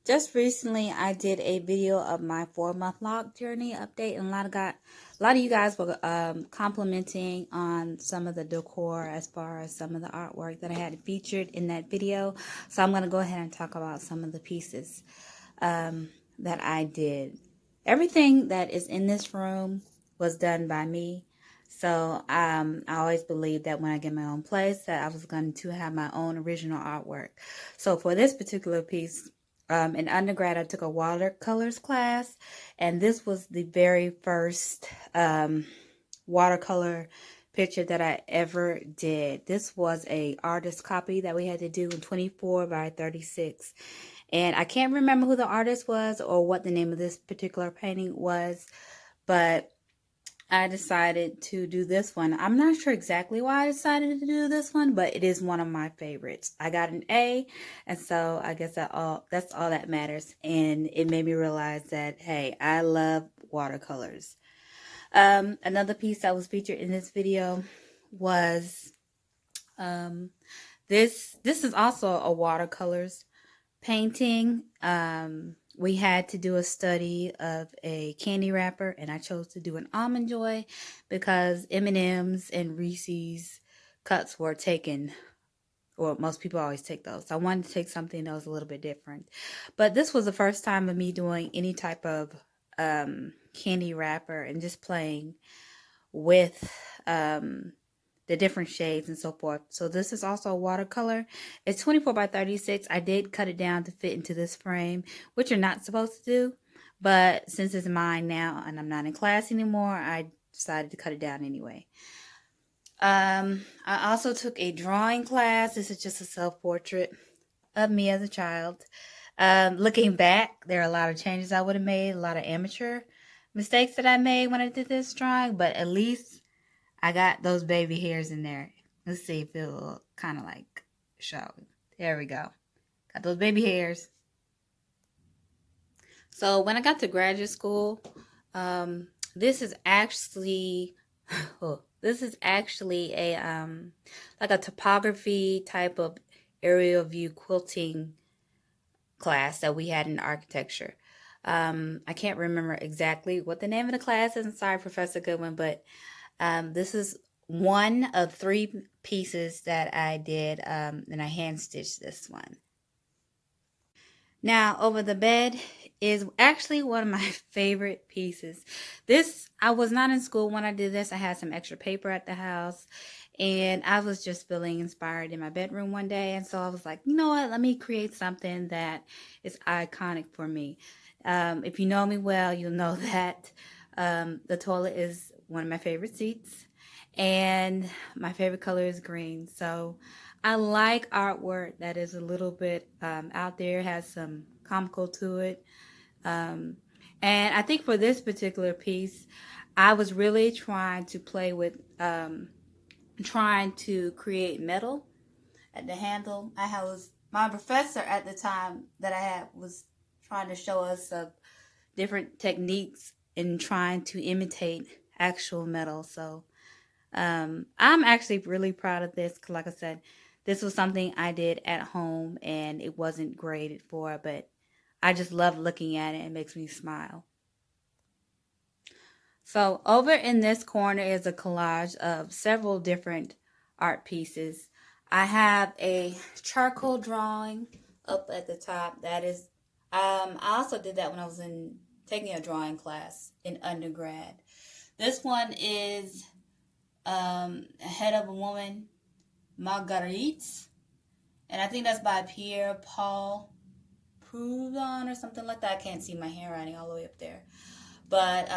Just recently, I did a video of my 4-month log journey update, and a lot of you guys were complimenting on some of the decor as far as some of the artwork that I had featured in that video. So I'm going to go ahead and talk about some of the pieces that I did. Everything that is in this room was done by me. So I always believed that when I get my own place that I was going to have my own original artwork. So for this particular piece, in undergrad, I took a watercolors class, and this was the very first watercolor picture that I ever did. This was a artist copy that we had to do in 24 by 36. And I can't remember who the artist was or what the name of this particular painting was, but I decided to do this one. I'm not sure exactly why I decided to do this one, but it is one of my favorites. I got an A, and so I guess that's all that matters. And it made me realize that, hey, I love watercolors. Another piece that was featured in this video was this is also a watercolors painting. We had to do a study of a candy wrapper, and I chose to do an Almond Joy because M&M's and Reese's cuts were taken, or most people always take those. So I wanted to take something that was a little bit different. But this was the first time of me doing any type of candy wrapper and just playing with the different shades and so forth. So this is also a watercolor. It's 24 by 36. I did cut it down to fit into this frame, which you're not supposed to do. But since it's mine now and I'm not in class anymore, I decided to cut it down anyway. I also took a drawing class. This is just a self-portrait of me as a child. Looking back, there are a lot of changes I would have made, a lot of amateur mistakes that I made when I did this drawing, but at least I got those baby hairs in there. Let's see if it'll kind of like show. There we go. Got those baby hairs. So when I got to graduate school, this is actually a like a topography type of aerial view quilting class that we had in architecture. I can't remember exactly what the name of the class is. I'm sorry, Professor Goodwin, but this is one of 3 pieces that I did, and I hand stitched this one. Now, over the bed is actually one of my favorite pieces. I was not in school when I did this. I had some extra paper at the house, and I was just feeling inspired in my bedroom one day, and so I was like, you know what, let me create something that is iconic for me. If you know me well, you'll know that the toilet is one of my favorite seats, and my favorite color is green. So I like artwork that is a little bit out there, has some comical to it. And I think for this particular piece, I was really trying to play with trying to create metal at the handle. My professor at the time that I had was trying to show us different techniques in trying to imitate actual metal. So I'm actually really proud of this, 'cause like I said, this was something I did at home and it wasn't graded for, but I just love looking at it. It makes me smile. So over in this corner is a collage of several different art pieces. I have a charcoal drawing up at the top. That is, I also did that when I was taking a drawing class in undergrad. This one is a head of a woman, Marguerite, and I think that's by Pierre Paul Proudhon or something like that. I can't see my handwriting all the way up there, but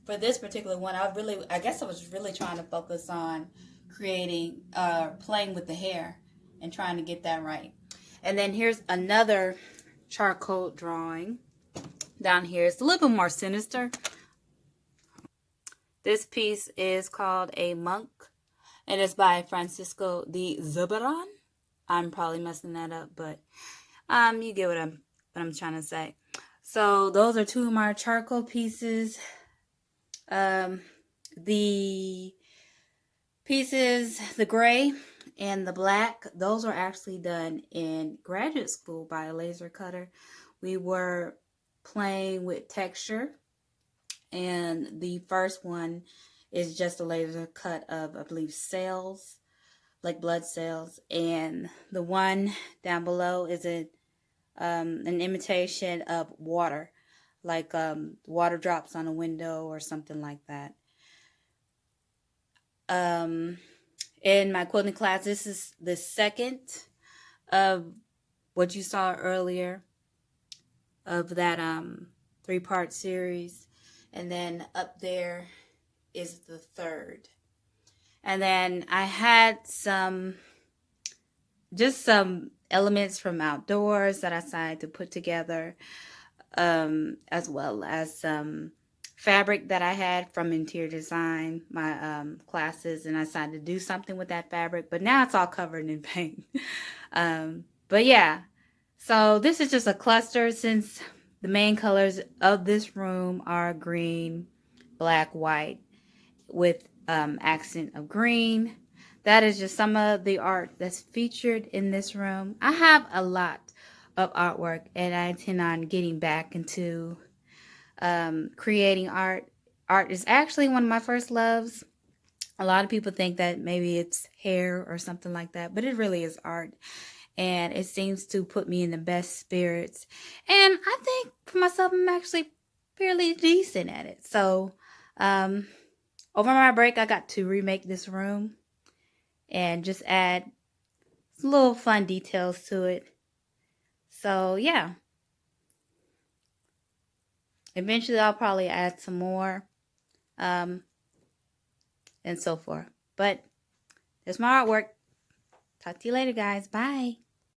for this particular one, I guess I was really trying to focus on creating, playing with the hair and trying to get that right. And then here's another charcoal drawing down here. It's a little bit more sinister. This piece is called A Monk, and it's by Francisco de Zuberan. I'm probably messing that up, but you get what I'm trying to say. So those are 2 of my charcoal pieces. The pieces, the gray And the black, those were actually done in graduate school by a laser cutter. We were playing with texture, and the first one is just a laser cut of, I believe, cells, like blood cells. And the one down below is an imitation of water, like water drops on a window or something like that. In my quilting class, this is the second of what you saw earlier of that 3-part series, and then up there is the third. And then I had some elements from outdoors that I decided to put together, as well as some fabric that I had from interior design, my classes, and I decided to do something with that fabric, but now it's all covered in paint. But yeah, so this is just a cluster, since the main colors of this room are green, black, white, with accent of green. That is just some of the art that's featured in this room. I have a lot of artwork, and I intend on getting back into creating art. Art is actually one of my first loves. A lot of people think that maybe it's hair or something like that, but it really is art. And it seems to put me in the best spirits. And I think for myself, I'm actually fairly decent at it. So, over my break, I got to remake this room and just add some little fun details to it. So, yeah. Eventually, I'll probably add some more, and so forth. But there's my artwork. Talk to you later, guys. Bye.